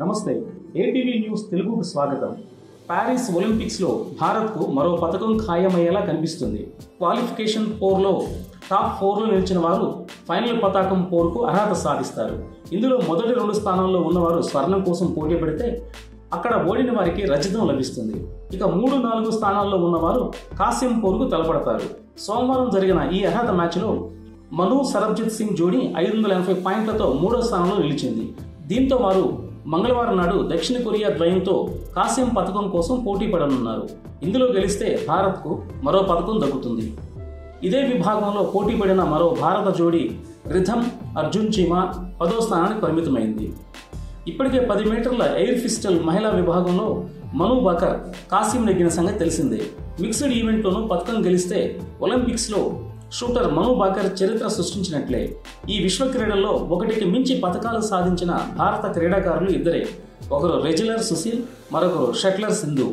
నమస్తే ATV news తెలుగుకు స్వాగతం. పారిస్ ఒలింపిక్స్లో భారత్కు మరో పథకం ఖాయమయ్యేలా కనిపిస్తుంది. క్వాలిఫికేషన్ పోర్లో టాప్ 4లో నిలిచిన వారు ఫైనల్ పతాకం పోర్కు అర్హత సాధిస్తారు. ఇందులో మొదటి 2 స్థానాల్లో ఉన్నవారు స్వర్ణం కోసం పోటీ పడితే అక్కడ ఓడిన వారికి రజతం లభిస్తుంది. ఇక 3, 4 స్థానాల్లో ఉన్నవారు కాసిం పోర్కు తలపడతారు. సోమవారం జరిగిన ఈ అర్హత మ్యాచ్లో మను సరబ్జిత్ సింగ్ జోడీ 580 పాయింట్లతో 3వ స్థానంలో నిలిచింది. దీంతో వారు మంగళవారం నాడు దక్షిణ కొరియా ద్వయంతో కాసిం పథకం కోసం పోటీ పడనున్నారు. ఇందులో గెలిస్తే భారత్కు మరో పథకం దక్కుతుంది. ఇదే విభాగంలో పోటీ పడిన మరో భారత జోడీ రిథమ్ అర్జున్ చీమా 10వ స్థానానికి పరిమితమైంది. ఇప్పటికే 10 మీటర్ల ఎయిర్ పిస్టల్ మహిళా విభాగంలో మను బాకర్ కాసిం నెగ్గిన సంగతి తెలిసిందే. మిక్స్డ్ ఈవెంట్లోనూ పథకం గెలిస్తే ఒలింపిక్స్లో షూటర్ మను బాకర్ చరిత్ర సృష్టించినట్లే. ఈ విశ్వ క్రీడల్లో ఒకటికి మించి పథకాలు సాధించిన భారత క్రీడాకారులు ఇద్దరే. ఒకరు రెజ్లర్ సుశీల్, మరొకరు షట్లర్ సింధు.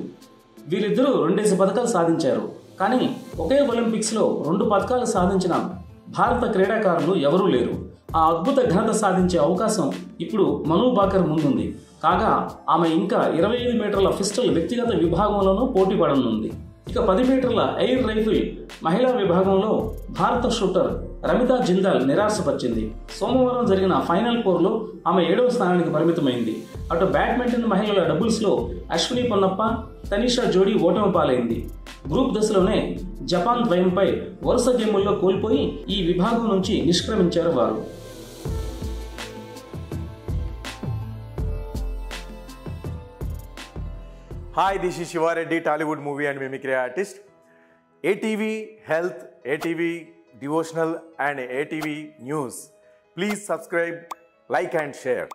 వీరిద్దరూ 2 పథకాలు సాధించారు. కానీ ఒకే ఒలింపిక్స్లో 2 పథకాలు సాధించిన భారత క్రీడాకారులు ఎవరూ లేరు. ఆ అద్భుత ఘనత సాధించే అవకాశం ఇప్పుడు మను బాకర్ ముందుంది. కాగా ఆమె ఇంకా 25 మీటర్ల పిస్టల్ వ్యక్తిగత విభాగంలోనూ పోటీ పడనుంది. ఇక 10 మీటర్ల ఎయిర్ రైఫిల్ మహిళా విభాగంలో భారత షూటర్ రమితా జిందాల్ నిరాశపరిచింది. సోమవారం జరిగిన ఫైనల్ పోర్లో ఆమె 7వ స్థానానికి పరిమితమైంది. అటు బ్యాడ్మింటన్ మహిళల డబుల్స్లో అశ్విని పొన్నప్ప, తనిషా జోడీ ఓటమి పాలైంది. గ్రూప్ దశలోనే జపాన్ ద్వయంపై వరుస గేముల్లో కోల్పోయి ఈ విభాగం నుంచి నిష్క్రమించారు వారు. Hi, this is Shiva Reddy, Tollywood movie and mimicry artist. ATV Health, ATV Devotional and ATV News. Please subscribe, like and share.